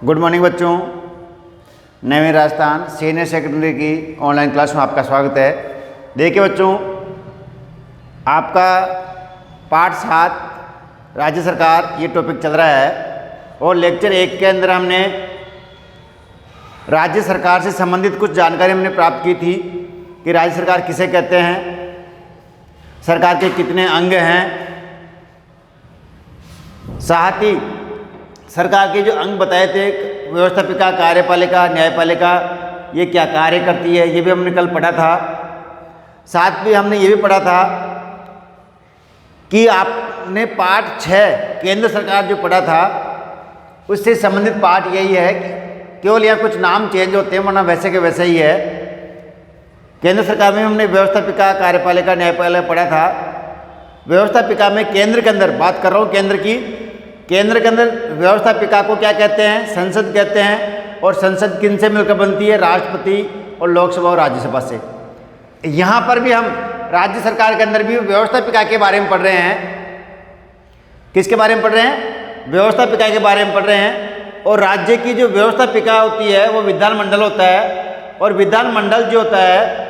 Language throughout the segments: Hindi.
गुड मॉर्निंग बच्चों। नवीन राजस्थान सीनियर सेकेंडरी की ऑनलाइन क्लास में आपका स्वागत है। देखिए बच्चों, आपका पाठ 7 राज्य सरकार ये टॉपिक चल रहा है और लेक्चर 1 के अंदर हमने राज्य सरकार से संबंधित कुछ जानकारी हमने प्राप्त की थी कि राज्य सरकार किसे कहते हैं, सरकार के कितने अंग हैं, साथ ही सरकार के जो अंग बताए थे, व्यवस्थापिका, कार्यपालिका, न्यायपालिका, ये क्या कार्य करती है, ये भी हमने कल पढ़ा था। साथ में हमने ये भी पढ़ा था कि आपने पाठ 6 केंद्र सरकार जो पढ़ा था उससे संबंधित पाठ यही है कि केवल यहाँ कुछ नाम चेंज होते हैं, वरना वैसे के वैसे ही है। केंद्र सरकार में हमने व्यवस्थापिका, कार्यपालिका, न्यायपालिका पढ़ा था। व्यवस्थापिका में केंद्र के अंदर बात कर रहा हूँ, केंद्र के अंदर व्यवस्थापिका को क्या कहते हैं, संसद कहते हैं। और संसद किन से मिलकर बनती है, राष्ट्रपति और लोकसभा और राज्यसभा से। यहाँ पर भी हम राज्य सरकार के अंदर भी व्यवस्थापिका के बारे में पढ़ रहे हैं। किसके बारे में पढ़ रहे हैं? व्यवस्थापिका के बारे में पढ़ रहे हैं। और राज्य की जो व्यवस्थापिका होती है वो विधानमंडल होता है। और विधानमंडल जो होता है,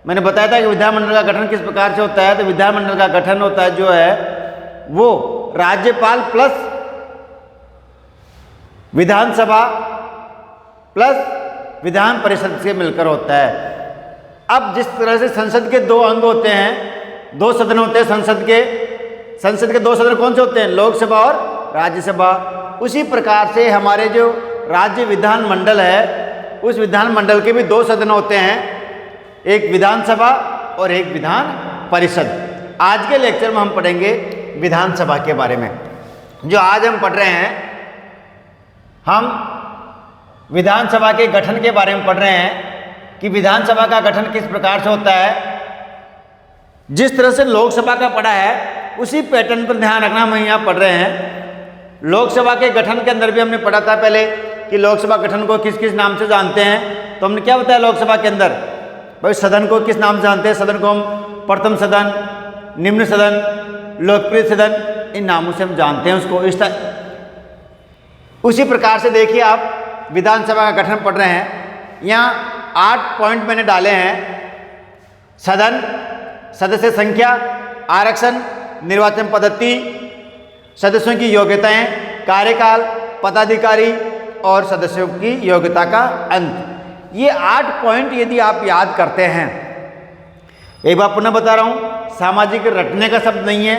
मैंने बताया था कि विधानमंडल का गठन किस प्रकार से होता है। तो विधानमंडल का गठन होता है जो है वो राज्यपाल प्लस विधानसभा प्लस विधान परिषद से मिलकर होता है। अब जिस तरह से संसद के 2 अंग होते हैं, 2 सदन होते हैं संसद के 2 सदन कौन से होते हैं, लोकसभा और राज्यसभा। उसी प्रकार से हमारे जो राज्य विधानमंडल है उस विधानमंडल के भी 2 सदन होते हैं, एक विधानसभा और एक विधान परिषद। आज के लेक्चर में हम पढ़ेंगे विधानसभा के बारे में। जो आज हम पढ़ रहे हैं, हम विधानसभा के गठन के बारे में पढ़ रहे हैं कि विधानसभा का गठन किस प्रकार से होता है। जिस तरह से लोकसभा का पढ़ा है उसी पैटर्न पर ध्यान रखना हम यहाँ पढ़ रहे हैं। लोकसभा के गठन के अंदर भी हमने पढ़ा था पहले कि लोकसभा गठन को किस किस नाम से जानते हैं। तो हमने क्या बताया लोकसभा के अंदर, भाई सदन को किस नाम से जानते हैं। सदन को हम प्रथम सदन, निम्न सदन, लोकप्रिय सदन, इन नामों से हम जानते हैं उसको। उसी प्रकार से देखिए, आप विधानसभा का गठन पढ़ रहे हैं। यहाँ 8 पॉइंट मैंने डाले हैं। सदन, सदस्य संख्या, आरक्षण, निर्वाचन पद्धति, सदस्यों की योग्यताएं, कार्यकाल, पदाधिकारी और सदस्यों की योग्यता का अंत। ये 8 पॉइंट यदि आप याद करते हैं, एक बार पुनः बता रहा हूँ, सामाजिक रटने का शब्द नहीं है।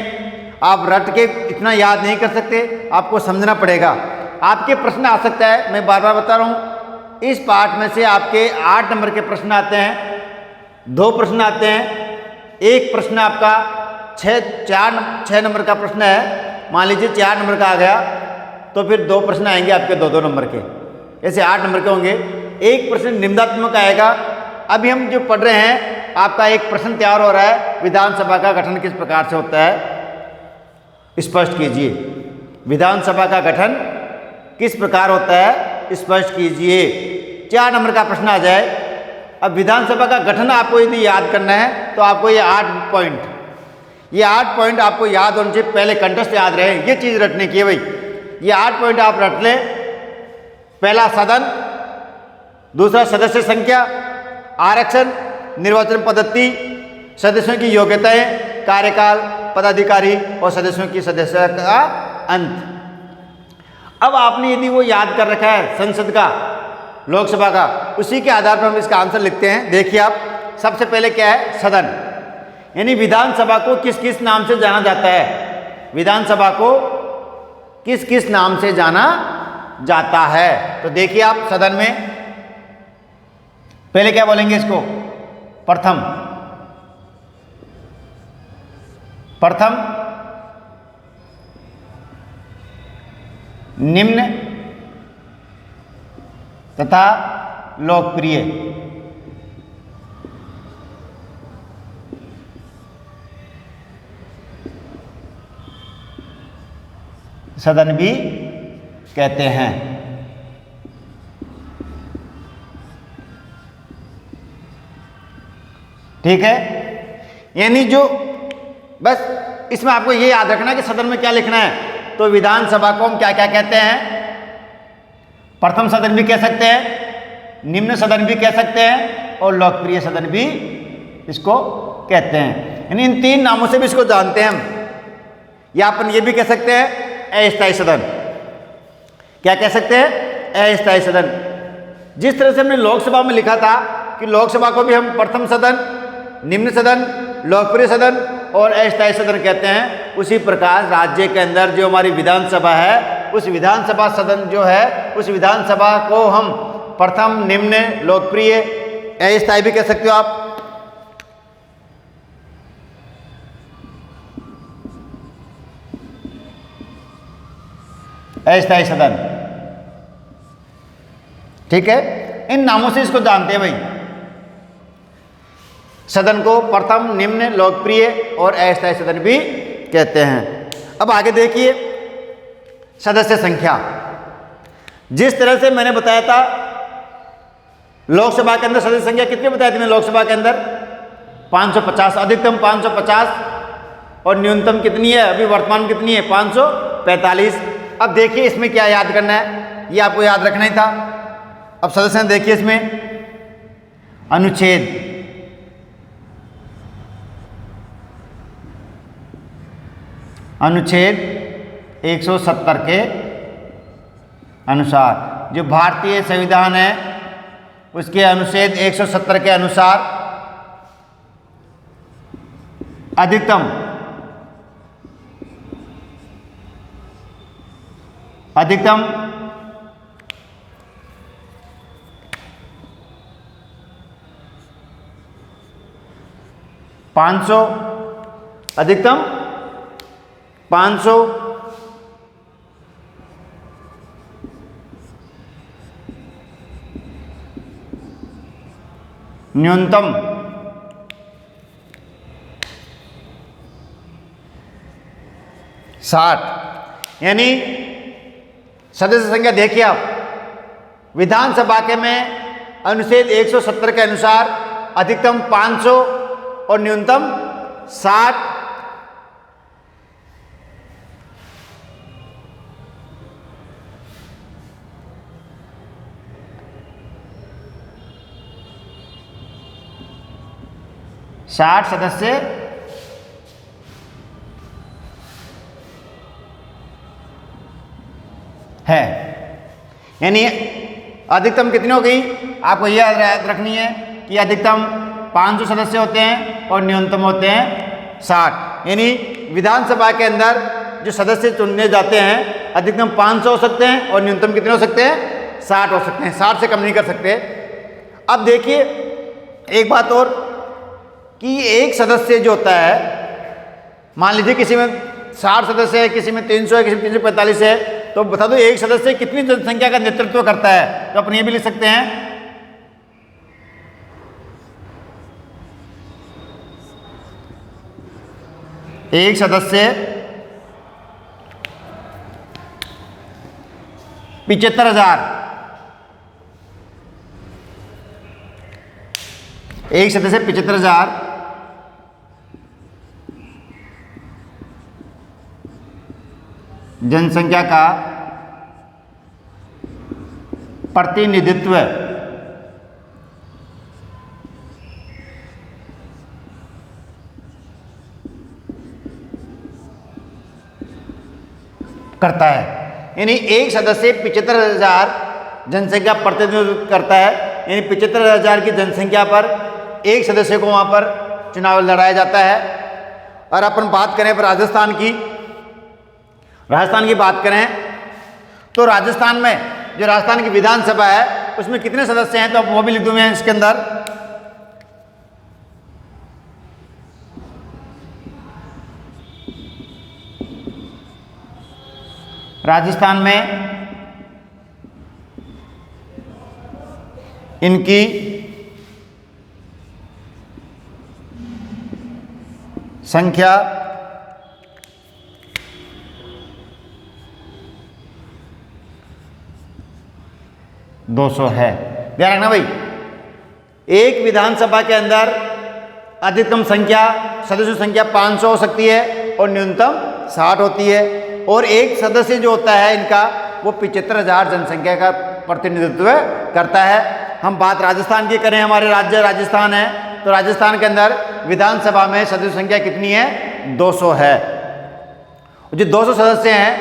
आप रट के इतना याद नहीं कर सकते, आपको समझना पड़ेगा। आपके प्रश्न आ सकता है, मैं बार बार बता रहा हूँ, इस पाठ में से आपके 8 नंबर के प्रश्न आते हैं, 2 प्रश्न आते हैं, एक प्रश्न आपका 6 नंबर का प्रश्न है। मान लीजिए 4 नंबर का आ गया तो फिर 2 प्रश्न आएंगे आपके 2-2 नंबर के, ऐसे 8 नंबर के होंगे। एक प्रश्न निम्नात्मक आएगा। अभी हम जो पढ़ रहे हैं, आपका एक प्रश्न तैयार हो रहा है, विधानसभा का गठन किस प्रकार से होता है, स्पष्ट कीजिए। विधानसभा का गठन किस प्रकार होता है, स्पष्ट कीजिए। 4 नंबर का प्रश्न आ जाए। अब विधानसभा का गठन आपको यदि याद करना है तो आपको ये 8 पॉइंट आपको याद होने चाहिए। पहले कंठस्थ याद रहे, ये चीज़ रटने की है भाई। ये 8 पॉइंट आप रट लें। पहला सदन, दूसरा सदस्य संख्या, आरक्षण, निर्वाचन पद्धति, सदस्यों की योग्यताएं, कार्यकाल, पदाधिकारी और सदस्यों की सदस्यता का अंत। अब आपने यदि वो याद कर रखा है संसद का, लोकसभा का, उसी के आधार पर हम इसका आंसर लिखते हैं। देखिए आप, सबसे पहले क्या है, सदन, यानी विधानसभा को किस किस नाम से जाना जाता है। विधानसभा को किस किस नाम से जाना जाता है। तो देखिए आप, सदन में पहले क्या बोलेंगे इसको, प्रथम, निम्न तथा लोकप्रिय। सदन भी कहते हैं। ठीक है, यानी जो बस इसमें आपको ये याद रखना है कि सदन में क्या लिखना है। तो विधानसभा को हम क्या क्या कहते हैं, प्रथम सदन भी कह सकते हैं, निम्न सदन भी कह सकते हैं और लोकप्रिय सदन भी इसको कहते हैं। यानी इन 3 नामों से भी इसको जानते हैं हम। या अपन ये भी कह सकते हैं अस्थायी सदन। क्या कह सकते हैं? अस्थायी सदन। जिस तरह से हमने लोकसभा में लिखा था कि लोकसभा को भी हम प्रथम सदन, निम्न सदन, लोकप्रिय सदन और अस्थायी सदन कहते हैं, उसी प्रकार राज्य के अंदर जो हमारी विधानसभा है, उस विधानसभा सदन जो है, उस विधानसभा को हम प्रथम, निम्न, लोकप्रिय, अस्थायी भी कह सकते हो आप। अस्थायी सदन, ठीक है। इन नामों से इसको जानते हैं भाई। सदन को प्रथम, निम्न, लोकप्रिय और अस्थायी सदन भी कहते हैं। अब आगे देखिए सदस्य संख्या। जिस तरह से मैंने बताया था लोकसभा के अंदर सदस्य संख्या कितनी बताई थी मैंने? लोकसभा के अंदर 550, अधिकतम 550 और न्यूनतम कितनी है अभी वर्तमान में? कितनी है? 545। अब देखिए इसमें क्या याद करना है, ये आपको याद रखना ही था। अब सदस्य देखिए इसमें अनुच्छेद, अनुच्छेद 170 के अनुसार, जो भारतीय संविधान है उसके अनुच्छेद 170 के अनुसार अधिकतम 500, अधिकतम 500, न्यूनतम 60। यानी सदस्य संख्या देखिए आप, विधानसभा के में अनुच्छेद 170 के अनुसार अधिकतम 500 और न्यूनतम 60। सदस्य है। यानी अधिकतम कितनी हो गई? आपको यह याद रखनी है कि अधिकतम 500 सदस्य होते हैं और न्यूनतम होते हैं 60। यानी विधानसभा के अंदर जो सदस्य चुनने जाते हैं अधिकतम 500 हो सकते हैं और न्यूनतम कितने हो सकते हैं? 60 हो सकते हैं। 60 से कम नहीं कर सकते। अब देखिए एक बात और कि एक सदस्य जो होता है, मान लीजिए किसी में 60 सदस्य है, किसी में 300 है, किसी में 345 है, तो बता दो एक सदस्य कितनी जनसंख्या का नेतृत्व करता है? तो अपन ये भी लिख सकते हैं एक सदस्य 75,000, एक सदस्य 75,000 जनसंख्या का प्रतिनिधित्व करता है। यानी एक सदस्य 75,000 जनसंख्या प्रतिनिधित्व करता है। यानी 75,000 की जनसंख्या पर एक सदस्य को वहाँ पर चुनाव लड़ाया जाता है। और अपन बात करें राजस्थान की बात करें तो राजस्थान में जो राजस्थान की विधानसभा है उसमें कितने सदस्य हैं? तो वो भी लिख दूं मैं इसके अंदर। राजस्थान में इनकी संख्या 200 है। ध्यान रखना भाई, एक विधानसभा के अंदर अधिकतम संख्या सदस्यों की संख्या 500 हो सकती है और न्यूनतम 60 होती है। और एक सदस्य जो होता है इनका वो 75,000 जनसंख्या का प्रतिनिधित्व करता है। हम बात राजस्थान की करें, हमारे राज्य राजस्थान है, तो राजस्थान के अंदर विधानसभा में सदस्य संख्या कितनी है? 200 है। जो 200 सदस्य हैं,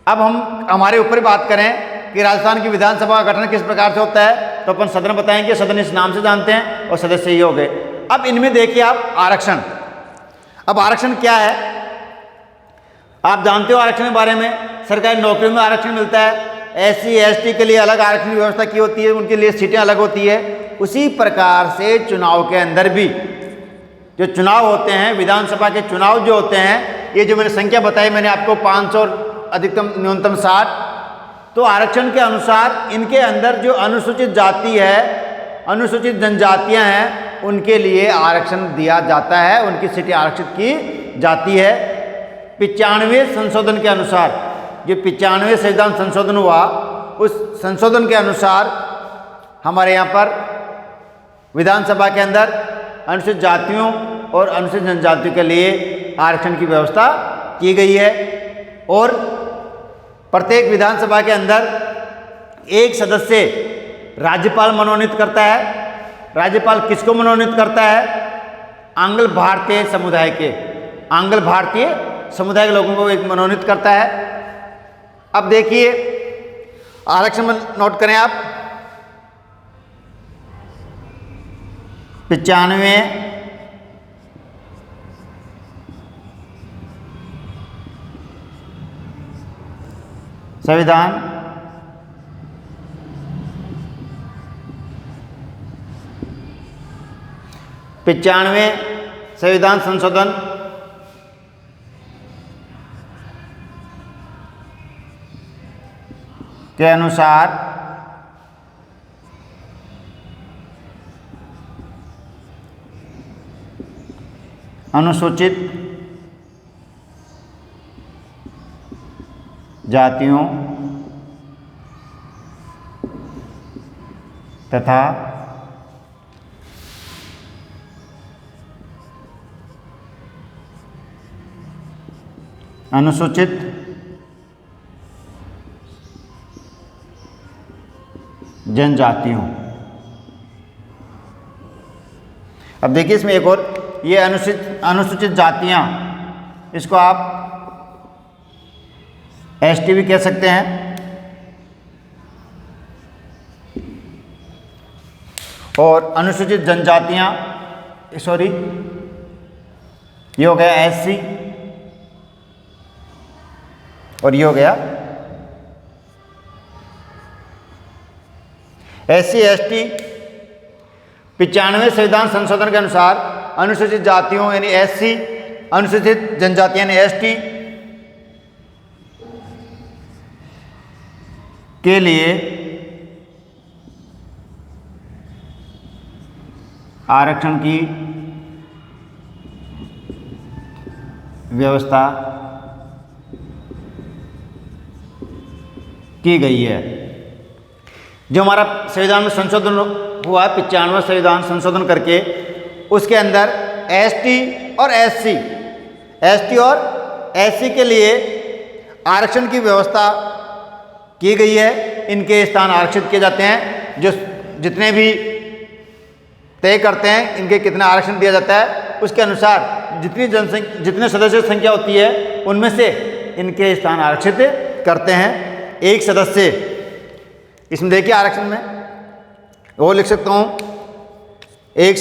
अब हम हमारे ऊपर बात करें कि राजस्थान की विधानसभा का गठन किस प्रकार से होता है, तो अपन सदन बताएंगे। सदन इस नाम से जानते हैं और सदस्य ये हो गए। अब इनमें देखिए आप आरक्षण। अब आरक्षण क्या है? आप जानते हो आरक्षण के बारे में। सरकारी नौकरियों में आरक्षण मिलता है, SC ST के लिए अलग आरक्षण की व्यवस्था की होती है, उनके लिए सीटें अलग होती है। उसी प्रकार से चुनाव के अंदर भी जो चुनाव होते हैं, विधानसभा के चुनाव जो होते हैं, ये जो मैंने संख्या बताई मैंने आपको 500 अधिकतम न्यूनतम 60, तो आरक्षण के अनुसार इनके अंदर जो अनुसूचित जाति है, अनुसूचित जनजातियां हैं, उनके लिए आरक्षण दिया जाता है, उनकी सीटें आरक्षित की जाती है। 95वें संशोधन के अनुसार, जो 95वें संविधान संशोधन हुआ, उस संशोधन के अनुसार हमारे यहाँ पर विधानसभा के अंदर अनुसूचित जातियों और अनुसूचित जनजातियों के लिए आरक्षण की व्यवस्था की गई है। और प्रत्येक विधानसभा के अंदर एक सदस्य राज्यपाल मनोनीत करता है। राज्यपाल किसको मनोनीत करता है? आंग्ल भारतीय समुदाय के, आंग्ल भारतीय समुदाय के लोगों को एक मनोनीत करता है। अब देखिए आरक्षण में नोट करें आप, 95 संविधान संविधान संशोधन के अनुसार अनुसूचित जातियों तथा अनुसूचित जनजातियों। अब देखिए इसमें एक और, ये अनुसूचित जातियां, इसको आप ST भी कह सकते हैं। और अनुसूचित जनजातियां, सॉरी ये हो गया SC और ये हो गया SC ST। 95वें संविधान संशोधन के अनुसार अनुसूचित जातियों यानी SC, अनुसूचित जनजातियां यानी ST के लिए आरक्षण की व्यवस्था की गई है। जो हमारा संविधान में संशोधन हुआ, 95वां संविधान संशोधन करके, उसके अंदर ST और SC के लिए आरक्षण की व्यवस्था की गई है। इनके स्थान आरक्षित किए जाते हैं। जो जितने भी तय करते हैं इनके कितना आरक्षण दिया जाता है, उसके अनुसार जितने सदस्य संख्या होती है उनमें से इनके स्थान आरक्षित करते हैं। एक सदस्य, इसमें देखिए आरक्षण में वो लिख सकता हूँ, एक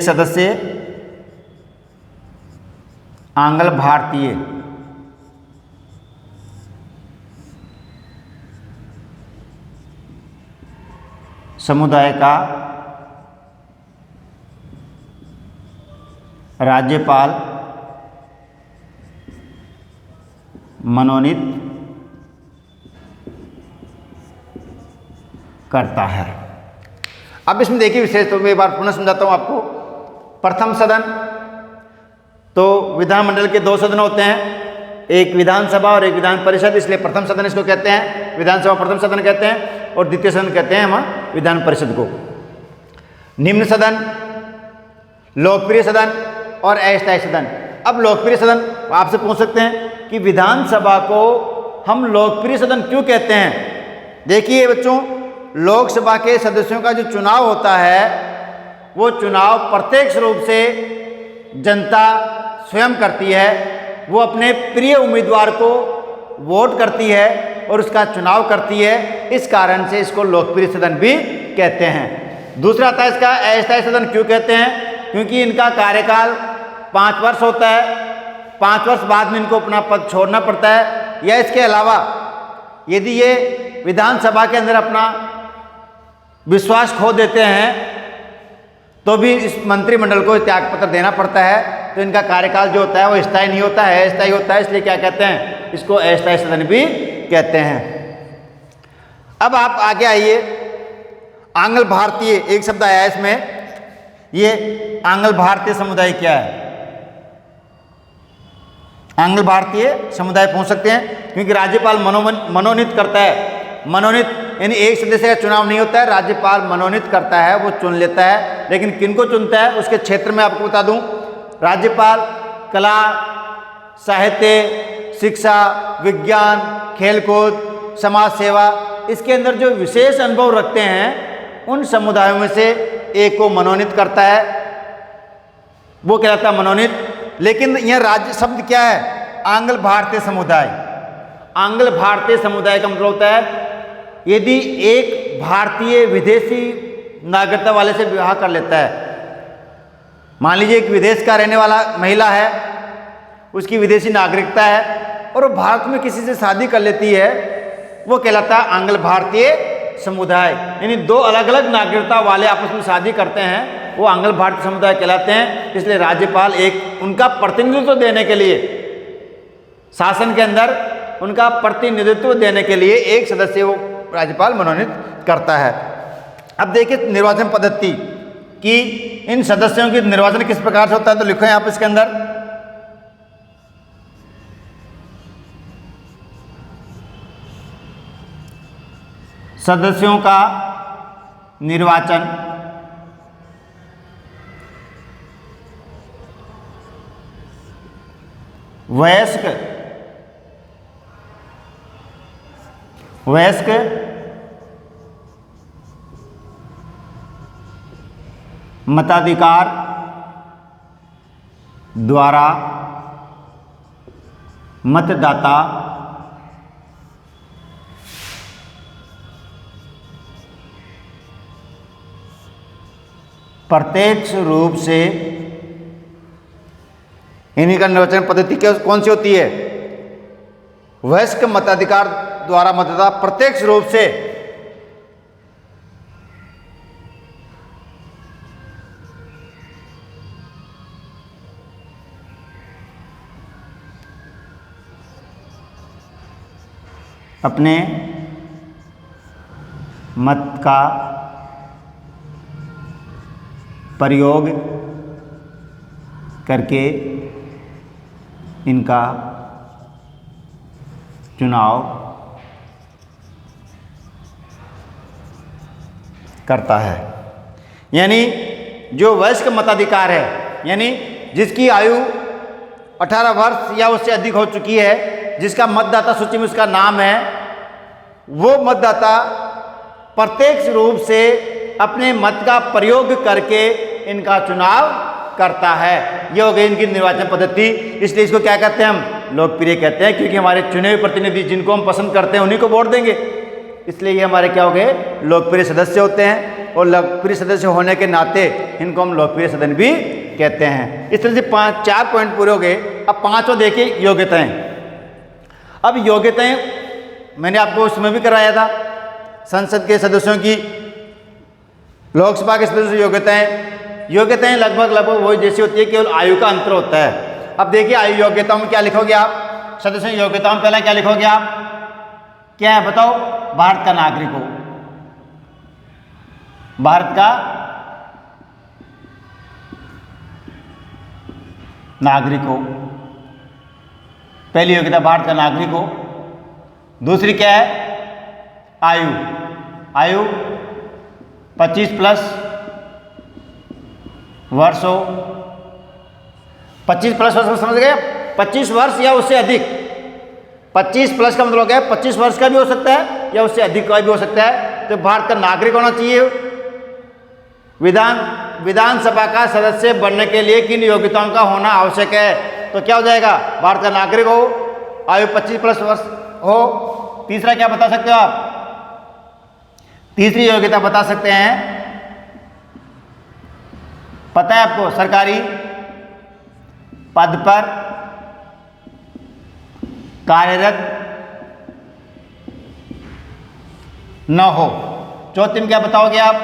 सदस्य आंग्ल भारतीय समुदाय का राज्यपाल मनोनीत करता है। अब इसमें देखिए विशेष तो मैं एक बार पुनः समझाता हूँ आपको। प्रथम सदन, तो विधानमंडल के 2 सदन होते हैं, एक विधानसभा और एक विधान परिषद, इसलिए प्रथम सदन इसको कहते हैं, विधानसभा प्रथम सदन कहते हैं, और द्वितीय सदन कहते हैं हम विधान परिषद को। निम्न सदन, लोकप्रिय सदन और अस्थायी सदन। अब लोकप्रिय सदन आपसे पूछ सकते हैं कि विधानसभा को हम लोकप्रिय सदन क्यों कहते हैं। देखिए बच्चों, लोकसभा के सदस्यों का जो चुनाव होता है वो चुनाव प्रत्यक्ष रूप से जनता स्वयं करती है। वो अपने प्रिय उम्मीदवार को वोट करती है और उसका चुनाव करती है। इस कारण से इसको लोकप्रिय सदन भी कहते हैं। दूसरा आता है इसका अस्थायी सदन क्यों कहते हैं, क्योंकि इनका कार्यकाल 5 वर्ष होता है। 5 वर्ष बाद में इनको अपना पद छोड़ना पड़ता है, या इसके अलावा यदि ये विधानसभा के अंदर अपना विश्वास खो देते हैं तो भी इस मंत्रिमंडल को त्याग पत्र देना पड़ता है। तो इनका कार्यकाल जो होता है वो स्थायी नहीं होता है, अस्थायी होता है। इसलिए क्या कहते हैं, इसको अस्थायी सदन भी कहते हैं। अब आप आगे आइए, आंग्ल भारतीय एक शब्द आया है इसमें। ये आंग्ल भारतीय समुदाय क्या है? आंग्ल भारतीय समुदाय पूछ सकते हैं, क्योंकि राज्यपाल मनोनीत करता है। मनोनीत यानी एक सदस्य का चुनाव नहीं होता है, राज्यपाल मनोनीत करता है, वो चुन लेता है। लेकिन किनको चुनता है उसके क्षेत्र में आपको बता दूं, राज्यपाल कला, साहित्य, शिक्षा, विज्ञान, खेलकूद, समाज सेवा, इसके अंदर जो विशेष अनुभव रखते हैं उन समुदायों में से एक को मनोनीत करता है, वो कहलाता है मनोनीत। लेकिन यह राज्य शब्द क्या है, आंग्ल भारतीय समुदाय। आंग्ल भारतीय समुदाय का मतलब होता है यदि एक भारतीय विदेशी नागरिकता वाले से विवाह कर लेता है। मान लीजिए एक विदेश का रहने वाला महिला है, उसकी विदेशी नागरिकता है और वो भारत में किसी से शादी कर लेती है, वो कहलाता है आंग्ल भारतीय समुदाय। यानी दो अलग अलग नागरिकता वाले आपस में शादी करते हैं, वो आंग्ल भारतीय समुदाय कहलाते हैं। इसलिए राज्यपाल एक उनका प्रतिनिधित्व देने के लिए, शासन के अंदर उनका प्रतिनिधित्व देने के लिए एक सदस्य वो राज्यपाल मनोनीत करता है। अब देखिए निर्वाचन पद्धति कि इन सदस्यों की निर्वाचन किस प्रकार से होता है, तो लिखो आप इसके अंदर। सदस्यों का निर्वाचन वयस्क मताधिकार द्वारा मतदाता प्रत्यक्ष रूप से, इन्हीं का निर्वाचन पद्धति कौन सी होती है, वयस्क मताधिकार द्वारा मतदाता प्रत्यक्ष रूप से अपने मत का प्रयोग करके इनका चुनाव करता है। यानी जो वयस्क मताधिकार है, यानी जिसकी आयु 18 वर्ष या उससे अधिक हो चुकी है, जिसका मतदाता सूची में उसका नाम है, वो मतदाता प्रत्यक्ष रूप से अपने मत का प्रयोग करके इनका चुनाव करता है। ये हो गई इनकी निर्वाचन पद्धति। इसलिए इसको क्या कहते हैं, हम लोकप्रिय कहते हैं, क्योंकि हमारे चुने हुए प्रतिनिधि जिनको हम पसंद करते हैं उन्हीं को वोट देंगे। इसलिए ये हमारे क्या हो गए, लोकप्रिय सदस्य होते हैं। और लोकप्रिय सदस्य होने के नाते इनको हम लोकप्रिय सदन भी कहते हैं। इस तरह से 4 पॉइंट पूरे हो गए। अब 5वां देखिए, योग्यताएं। अब योग्यताएं मैंने आपको उसमें भी कराया था, संसद के सदस्यों की, लोकसभा के सदस्यों की योग्यताएं लगभग वही जैसी होती है, केवल आयु का अंतर होता है। अब देखिए आयु योग्यताओं में क्या लिखोगे आप, सदस्यों की योग्यताओं में पहला क्या लिखोगे आप, क्या है बताओ, भारत का नागरिक हो, भारत का नागरिक हो, पहली योग्यता भारत का नागरिक हो। दूसरी क्या है, आयु 25+ वर्ष हो। 25+ वर्ष समझ गए। 25 वर्ष या उससे अधिक। 25 प्लस का मतलब हो गया 25 वर्ष का भी हो सकता है या उससे अधिक का भी हो सकता है। तो भारत का नागरिक होना चाहिए। विधानसभा का सदस्य बनने के लिए किन योग्यताओं का होना आवश्यक है? तो क्या हो जाएगा? भारत का नागरिक हो, आयु 25 प्लस वर्ष हो। तीसरा क्या बता सकते हो आप? तीसरी योग्यता बता सकते हैं, पता है आपको, सरकारी पद पर कार्यरत न हो। चौथी में क्या बताओगे आप?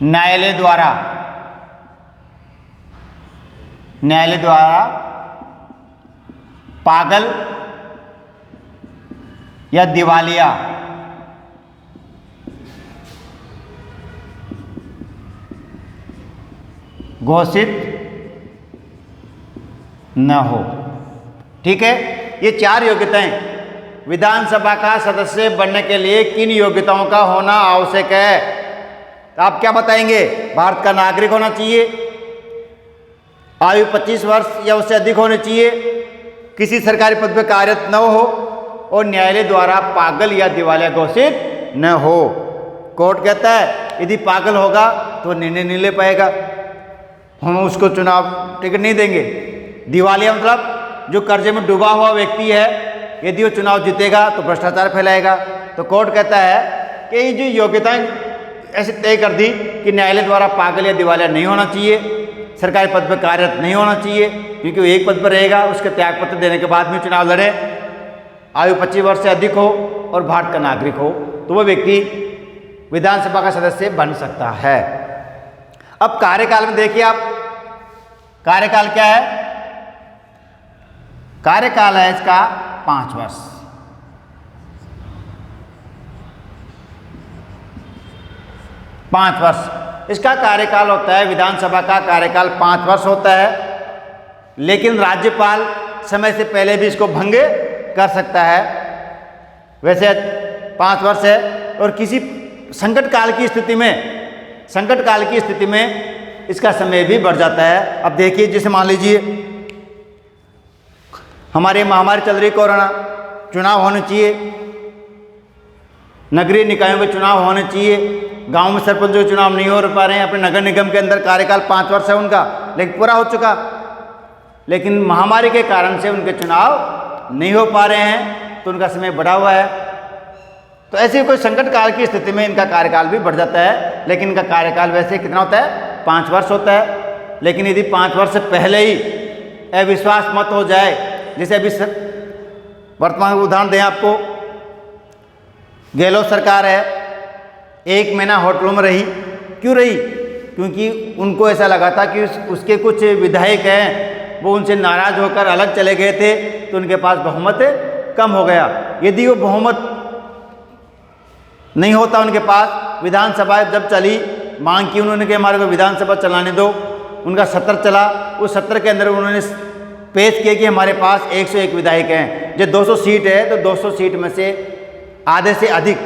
न्यायालय द्वारा पागल या दिवालिया घोषित न हो। ठीक है, ये 4 योग्यताएं विधानसभा का सदस्य बनने के लिए किन योग्यताओं का होना आवश्यक है? तो आप क्या बताएंगे? भारत का नागरिक होना चाहिए, आयु 25 वर्ष या उससे अधिक होनी चाहिए, किसी सरकारी पद पर कार्यरत न हो और न्यायालय द्वारा पागल या दिवालिया घोषित न हो। कोर्ट कहता है यदि पागल होगा तो निर्णय नहीं ले पाएगा, हम उसको चुनाव टिकट नहीं देंगे। दिवालिया मतलब जो कर्जे में डूबा हुआ व्यक्ति है, यदि वो चुनाव जीतेगा तो भ्रष्टाचार फैलाएगा। तो कोर्ट कहता है कि ये जो योग्यताएं ऐसे तय कर दी कि न्यायालय द्वारा पागल या दिवालिया नहीं होना चाहिए, सरकारी पद पर कार्यरत नहीं होना चाहिए, क्योंकि वो एक पद पर रहेगा, उसके त्यागपत्र देने के बाद में चुनाव लड़े, आयु 25 वर्ष से अधिक हो और भारत का नागरिक हो, तो वो व्यक्ति विधानसभा का सदस्य बन सकता है। अब कार्यकाल में देखिए आप, कार्यकाल क्या है? कार्यकाल है इसका 5 वर्ष। इसका कार्यकाल होता है, विधानसभा का कार्यकाल 5 वर्ष होता है, लेकिन राज्यपाल समय से पहले भी इसको भंग कर सकता है। वैसे 5 वर्ष है और किसी संकट काल की स्थिति में इसका समय भी बढ़ जाता है। अब देखिए, जैसे मान लीजिए हमारी महामारी चल रही कोरोना, चुनाव होने चाहिए, नगरीय निकायों के चुनाव होने चाहिए, गांव में सरपंचों के चुनाव नहीं हो पा रहे हैं, अपने नगर निगम के अंदर कार्यकाल 5 वर्ष है उनका, लेकिन पूरा हो चुका, लेकिन महामारी के कारण से उनके चुनाव नहीं हो पा रहे हैं, तो उनका समय बढ़ा हुआ है। तो ऐसे कोई संकट काल की स्थिति में इनका कार्यकाल भी बढ़ जाता है, लेकिन इनका कार्यकाल वैसे कितना होता है? 5 वर्ष होता है। लेकिन यदि 5 वर्ष से पहले ही अविश्वास मत हो जाए, जैसे अभी वर्तमान उदाहरण दें आपको, गहलोत सरकार है, 1 महीना होटलों में रही। क्यों रही? क्योंकि उनको ऐसा लगा था कि उसके कुछ विधायक हैं वो उनसे नाराज होकर अलग चले गए थे, तो उनके पास बहुमत कम हो गया। यदि वो बहुमत नहीं होता उनके पास, विधानसभा जब चली, मांग की उन्होंने कि हमारे को विधानसभा चलाने दो, उनका सत्र चला, उस सत्र के अंदर उन्होंने पेश किया कि हमारे पास 101 विधायक हैं, जो 200 सीट है तो 200 सीट में से आधे से अधिक,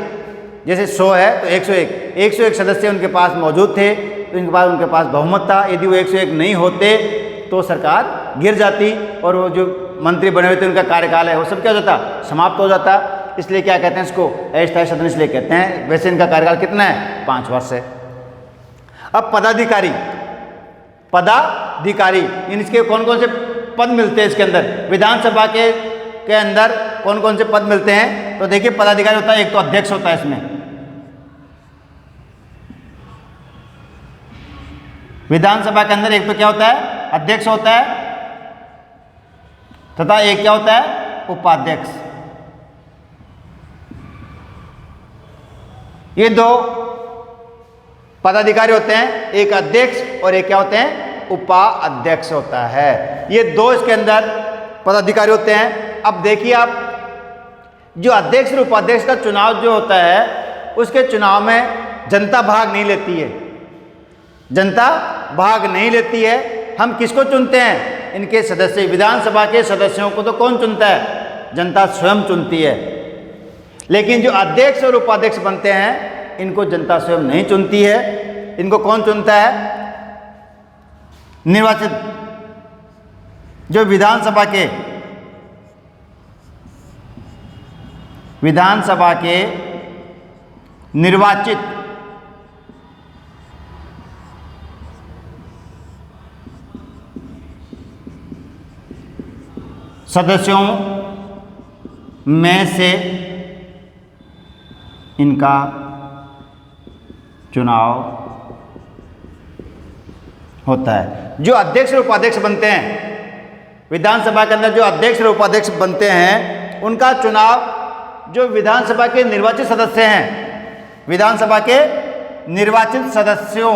जैसे 100 है तो 101 सदस्य उनके पास मौजूद थे, तो उनके पास बहुमत था। यदि वो 101 नहीं होते तो सरकार गिर जाती और वो जो मंत्री बने हुए थे उनका कार्यकाल है वो सब क्या हो जाता? समाप्त हो जाता। इसलिए क्या कहते हैं इसको? अस्थायी सदन इसलिए कहते हैं। वैसे इनका कार्यकाल कितना है? 5 वर्ष है। अब पदाधिकारी, इनके कौन कौन से पद मिलते हैं इसके अंदर? विधानसभा के अंदर कौन कौन से पद मिलते हैं? तो देखिए, पदाधिकारी होता है, एक तो अध्यक्ष होता है इसमें, विधानसभा के अंदर एक तो क्या होता है? अध्यक्ष होता है, तथा एक क्या होता है? उपाध्यक्ष। ये 2 पदाधिकारी होते हैं, एक अध्यक्ष और एक क्या होते हैं? उपाध्यक्ष होता है। ये 2 इसके अंदर पदाधिकारी होते हैं। अब देखिए आप, जो अध्यक्ष और उपाध्यक्ष का चुनाव जो होता है, उसके चुनाव में जनता भाग नहीं लेती है, हम किसको चुनते हैं? इनके सदस्य, विधानसभा के सदस्यों को तो कौन चुनता है? जनता स्वयं चुनती है। लेकिन जो अध्यक्ष और उपाध्यक्ष बनते हैं, इनको जनता स्वयं नहीं चुनती है। इनको कौन चुनता है? निर्वाचित जो विधानसभा के निर्वाचित सदस्यों में से इनका चुनाव होता है। जो अध्यक्ष और उपाध्यक्ष बनते हैं विधानसभा के अंदर, जो अध्यक्ष और उपाध्यक्ष बनते हैं उनका चुनाव जो विधानसभा के निर्वाचित सदस्य हैं, विधानसभा के निर्वाचित सदस्यों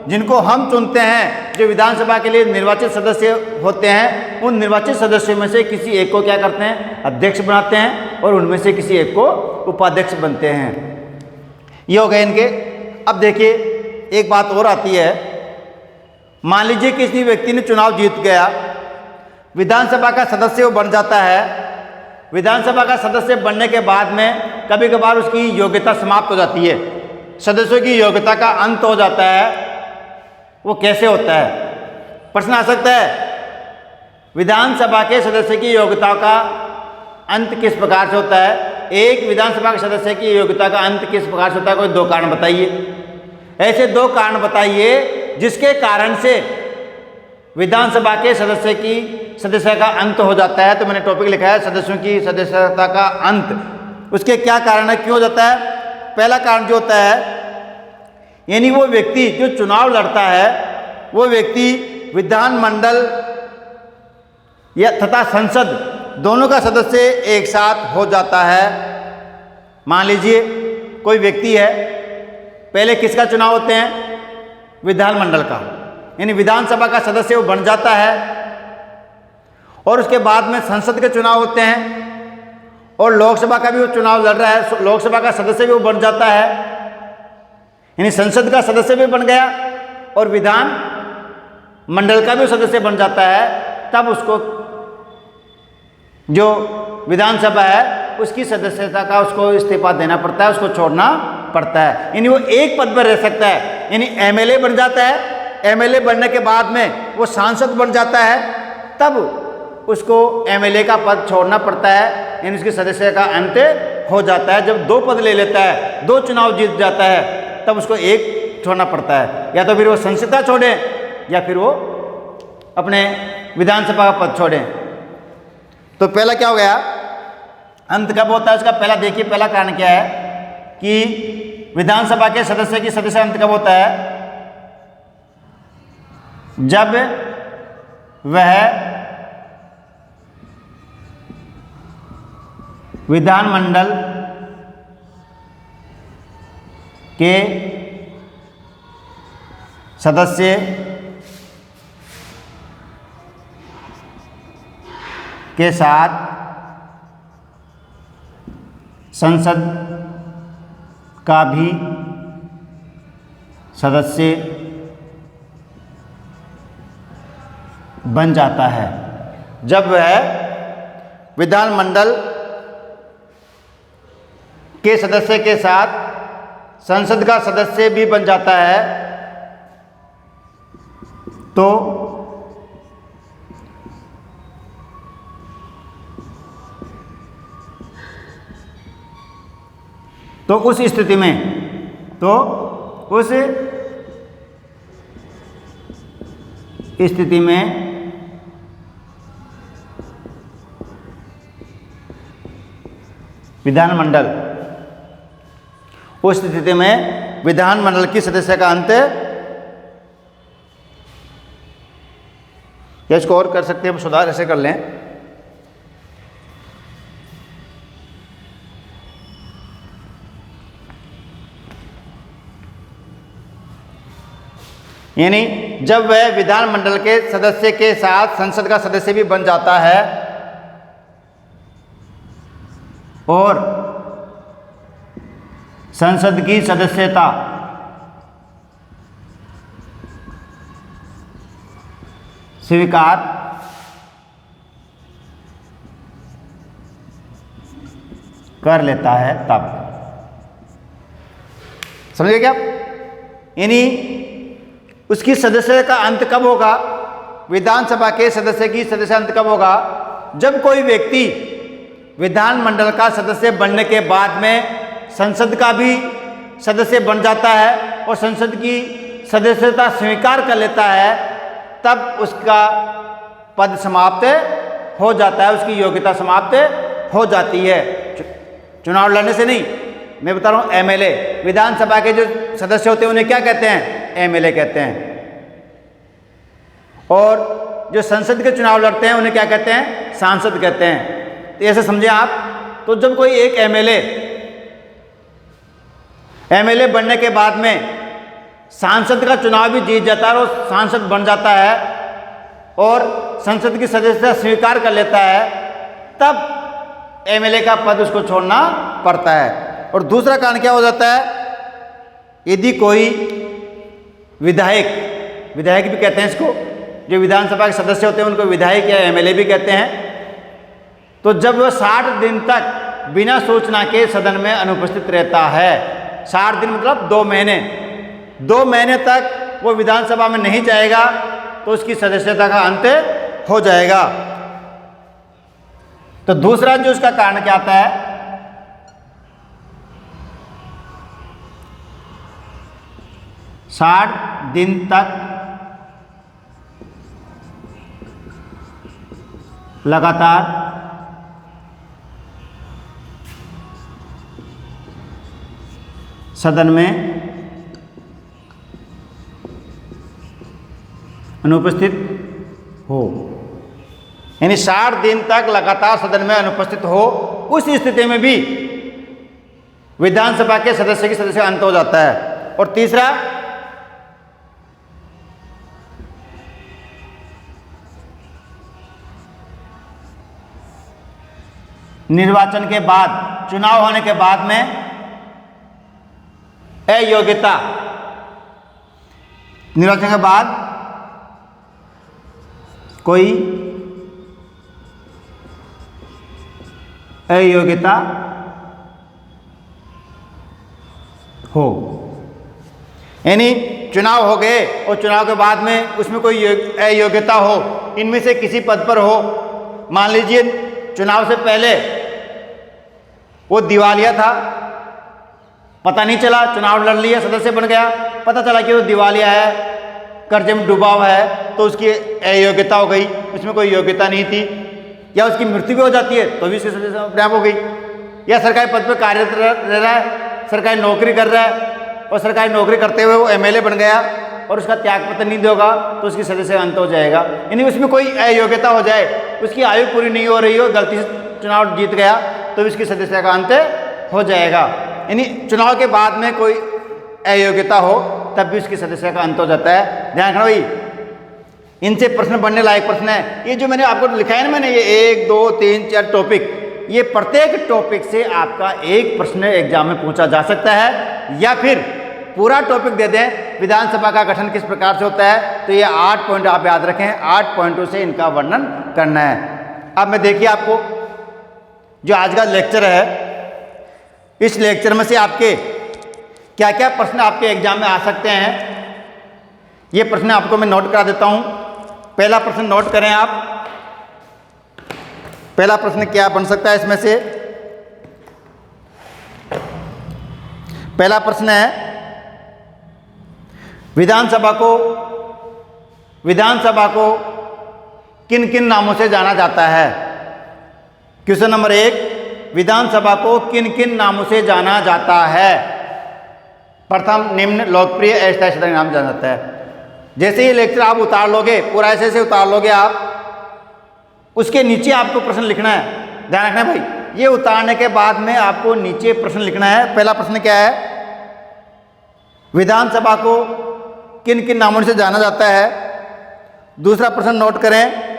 जिनको हम चुनते हैं, जो विधानसभा के लिए निर्वाचित सदस्य होते हैं, उन निर्वाचित सदस्यों में से किसी एक को क्या करते हैं, अध्यक्ष बनाते हैं और उनमें से किसी एक को उपाध्यक्ष बनते हैं। ये हो गए इनके। अब देखिए एक बात और आती है, मान लीजिए किसी व्यक्ति ने चुनाव जीत गया, विधानसभा का सदस्य वो बन जाता है। विधानसभा का सदस्य बनने के बाद में कभी कभार उसकी योग्यता समाप्त हो जाती है, सदस्यों की योग्यता का अंत हो जाता है। वो कैसे होता है? प्रश्न आ सकता है, विधानसभा के सदस्य की योग्यता का अंत किस प्रकार से होता है? एक विधानसभा के सदस्य की योग्यता का अंत किस प्रकार से होता है? कोई दो कारण बताइए। ऐसे दो कारण बताइए जिसके कारण से विधानसभा के सदस्य का अंत हो जाता है। तो मैंने टॉपिक लिखा है सदस्यों की सदस्यता का अंत। उसके क्या कारण है, क्यों हो जाता है? पहला कारण जो होता है, यानी वो व्यक्ति जो चुनाव लड़ता है वो व्यक्ति विधानमंडल या तथा संसद दोनों का सदस्य एक साथ हो जाता है। मान लीजिए कोई व्यक्ति है, पहले किसका चुनाव होते हैं? विधानमंडल का, यानी विधानसभा का सदस्य वो बन जाता है और उसके बाद में संसद के चुनाव होते हैं और लोकसभा का भी वो चुनाव लड़ रहा है, लोकसभा का सदस्य भी वो बन जाता है, यानी संसद का सदस्य भी बन गया और विधान मंडल का भी सदस्य बन जाता है। तब उसको जो विधानसभा है उसकी सदस्यता का उसको इस्तीफा देना पड़ता है, उसको छोड़ना पड़ता है। यानी वो एक पद पर रह सकता है, यानी एमएलए बन जाता है, एमएलए बनने के बाद में वो सांसद बन जाता है, तब उसको एमएलए का पद छोड़ना पड़ता है, यानी उसकी सदस्य का अंत हो जाता है। जब दो पद ले लेता है, दो चुनाव जीत जाता है, तब उसको एक छोड़ना पड़ता है, या तो फिर वो संसदता छोड़े या फिर वो अपने विधानसभा का पद छोड़े। तो पहला क्या हो गया, अंत कब होता है उसका? पहला देखिए, पहला कारण क्या है कि विधानसभा के सदस्य की सदस्य अंत कब होता है? जब वह विधानमंडल के सदस्य के साथ संसद का भी सदस्य बन जाता है। जब वह विधानमंडल के सदस्य के साथ संसद का सदस्य भी बन जाता है तो उस स्थिति में विधानमंडल की सदस्य का अंत, या इसको और कर सकते हैं, हम सुधार ऐसे कर लें, यानी जब वह विधानमंडल के सदस्य के साथ संसद का सदस्य भी बन जाता है और संसद की सदस्यता स्वीकार कर लेता है, तब समझे क्या? यानी उसकी सदस्यता का अंत कब होगा? विधानसभा के सदस्य की सदस्यांत कब होगा? जब कोई व्यक्ति विधानमंडल का सदस्य बनने के बाद में संसद का भी सदस्य बन जाता है और संसद की सदस्यता स्वीकार कर लेता है, तब उसका पद समाप्त हो जाता है, उसकी योग्यता समाप्त हो जाती है। चुनाव लड़ने से नहीं, मैं बता रहा हूँ एमएलए, विधानसभा के जो सदस्य होते हैं उन्हें क्या कहते हैं? एमएलए कहते हैं। और जो संसद के चुनाव लड़ते हैं उन्हें क्या कहते हैं? सांसद कहते हैं। तो ऐसे समझे आप। तो जब कोई एक एमएलए बनने के बाद में सांसद का चुनाव भी जीत जाता है और सांसद बन जाता है और संसद की सदस्यता स्वीकार कर लेता है, तब एमएलए का पद उसको छोड़ना पड़ता है। और दूसरा कारण क्या हो जाता है? यदि कोई विधायक भी कहते हैं इसको, जो विधानसभा के सदस्य होते हैं उनको विधायक या एमएलए भी कहते हैं, तो जब वह 60 दिन तक बिना सूचना के सदन में अनुपस्थित रहता है, 60 दिन मतलब 2 महीने, 2 महीने तक वो विधानसभा में नहीं जाएगा, तो उसकी सदस्यता का अंत हो जाएगा। तो दूसरा जो उसका कारण क्या आता है? 60 दिन तक लगातार सदन में अनुपस्थित हो, यानी 60 दिन तक लगातार सदन में अनुपस्थित हो, उस स्थिति में भी विधानसभा के सदस्य की सदस्य अंत हो जाता है। और तीसरा, निर्वाचन के बाद, चुनाव होने के बाद में अयोग्यता, निर्वाचन के बाद कोई अयोग्यता हो, यानी चुनाव हो गए और चुनाव के बाद में उसमें कोई अयोग्यता हो, इनमें से किसी पद पर हो। मान लीजिए चुनाव से पहले वो दिवालिया था, पता नहीं चला, चुनाव लड़ लिया, सदस्य बन गया, पता चला कि वो दिवालिया है, कर्जे में डूबा हुआ है, तो उसकी अयोग्यता हो गई, उसमें कोई योग्यता नहीं थी, या उसकी मृत्यु भी हो जाती है तो भी उसकी सदस्यता अपने आप हो गई, या सरकारी पद पर कार्यरत रह रहा है, सरकारी नौकरी कर रहा है और सरकारी नौकरी करते हुए वो एमएलए बन गया और उसका त्यागपत्र नहीं देगा तो उसकी सदस्य अंत हो जाएगा। यानी उसमें कोई अयोग्यता हो जाए, उसकी आयु पूरी नहीं हो रही हो, गलती से चुनाव जीत गया तो उसकी सदस्यता का अंत हो जाएगा। यानी चुनाव के बाद में कोई अयोग्यता हो तब भी उसकी सदस्यता का अंत हो जाता है। ध्यान रखना भाई, इनसे प्रश्न बनने लायक प्रश्न है। ये जो मैंने आपको लिखा है ना, मैंने ये 1 2 3 4 टॉपिक, ये प्रत्येक टॉपिक से आपका एक प्रश्न एग्जाम में पूछा जा सकता है, या फिर पूरा टॉपिक दे दें विधानसभा का गठन किस प्रकार से होता है, तो ये 8 पॉइंट आप याद रखें, 8 पॉइंटों से इनका वर्णन करना है। अब मैं देखिए आपको जो आज का लेक्चर है, इस लेक्चर में से आपके क्या क्या प्रश्न आपके एग्जाम में आ सकते हैं, ये प्रश्न आपको मैं नोट करा देता हूं। पहला प्रश्न नोट करें आप, पहला प्रश्न क्या बन सकता है इसमें से? पहला प्रश्न है, विधानसभा को किन किन नामों से जाना जाता है? क्वेश्चन नंबर 1, विधानसभा को किन किन नामों से जाना जाता है? प्रथम, निम्न, लोकप्रिय, अस्थायी सदस्य नाम जाना जाता है। जैसे ही लेक्चर आप उतार लोगे, पूरा ऐसे उतार लोगे आप, उसके नीचे आपको प्रश्न लिखना है। ध्यान रखना भाई, ये उतारने के बाद में आपको नीचे प्रश्न लिखना है। पहला प्रश्न क्या है? विधानसभा को किन किन नामों से जाना जाता है? दूसरा प्रश्न नोट करें,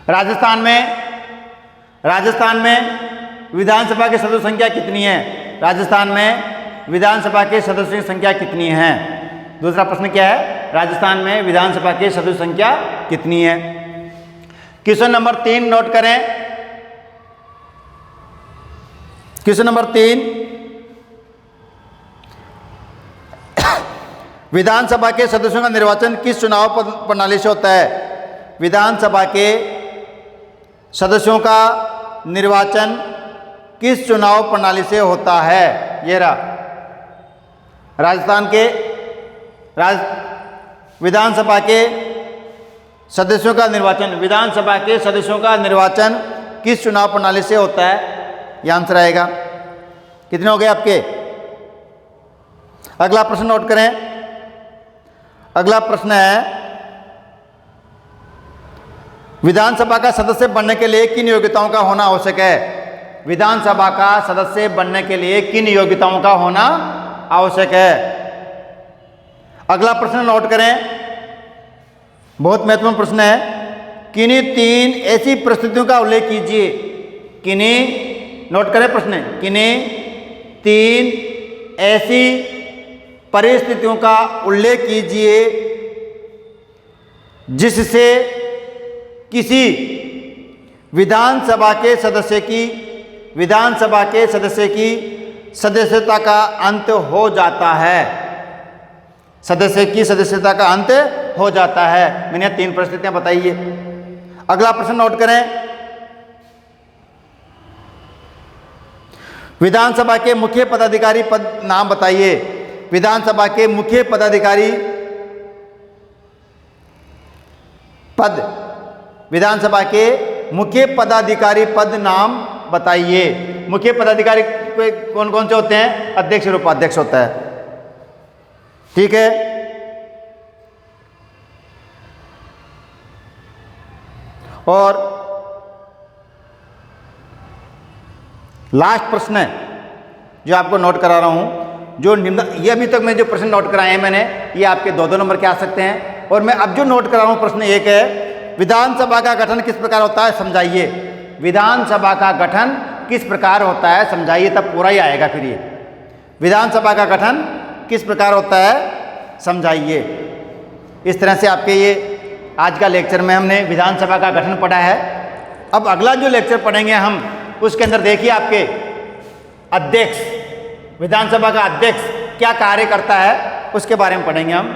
राजस्थान में विधानसभा की सदस्य संख्या कितनी है? राजस्थान में विधानसभा के सदस्यों की संख्या कितनी है? दूसरा प्रश्न क्या है? राजस्थान में विधानसभा के सदस्य संख्या कितनी है? क्वेश्चन नंबर 3 नोट करें, क्वेश्चन नंबर 3, विधानसभा के सदस्यों का निर्वाचन किस चुनाव प्रणाली से होता है? विधानसभा के सदस्यों का निर्वाचन किस चुनाव प्रणाली से होता है? ये रहा राजस्थान के विधानसभा के सदस्यों का निर्वाचन, विधानसभा के सदस्यों का निर्वाचन किस चुनाव प्रणाली से होता है? ये आंसर आएगा। कितने हो गए आपके? अगला प्रश्न नोट करें। अगला प्रश्न है, विधानसभा का सदस्य बनने के लिए किन योग्यताओं का होना आवश्यक है? विधानसभा का सदस्य बनने के लिए किन योग्यताओं का होना आवश्यक है? अगला प्रश्न नोट करें, बहुत महत्वपूर्ण प्रश्न है। किन्हीं 3 ऐसी परिस्थितियों का उल्लेख कीजिए। किन्हीं, नोट करें प्रश्न, किन्हीं 3 ऐसी परिस्थितियों का उल्लेख कीजिए जिससे किसी विधानसभा के सदस्य की सदस्यता का अंत हो जाता है। सदस्य की सदस्यता का अंत हो जाता है। मैंने 3 परिस्थितियां बताई है। अगला प्रश्न नोट करें, विधानसभा के मुख्य पदाधिकारी पद नाम बताइए। विधानसभा के मुख्य पदाधिकारी पद, विधानसभा के मुख्य पदाधिकारी पद नाम बताइए। मुख्य पदाधिकारी कौन कौन से होते हैं? अध्यक्ष और उपाध्यक्ष होता है। ठीक है, और लास्ट प्रश्न है जो आपको नोट करा रहा हूं, जो निम्न, ये अभी तक मैं जो प्रश्न नोट कराए हैं मैंने, ये आपके 2-2 नंबर के आ सकते हैं। और मैं अब जो नोट करा रहा हूं प्रश्न 1 है, विधानसभा का गठन किस प्रकार होता है? समझाइए। विधानसभा का गठन किस प्रकार होता है? समझाइए, तब पूरा ही आएगा फिर ये। विधानसभा का गठन किस प्रकार होता है? समझाइए। इस तरह से आपके ये आज का लेक्चर में हमने विधानसभा का गठन पढ़ा है। अब अगला जो लेक्चर पढ़ेंगे हम, उसके अंदर देखिए आपके अध्यक्ष, विधानसभा का अध्यक्ष क्या कार्य करता है, उसके बारे में पढ़ेंगे हम।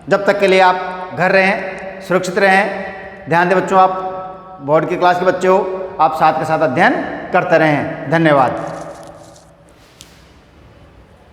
जब तक के लिए आप घर रहें, सुरक्षित रहें। ध्यान दें बच्चों, आप बोर्ड की क्लास के बच्चे हो, आप साथ के साथ अध्ययन करते रहें। धन्यवाद।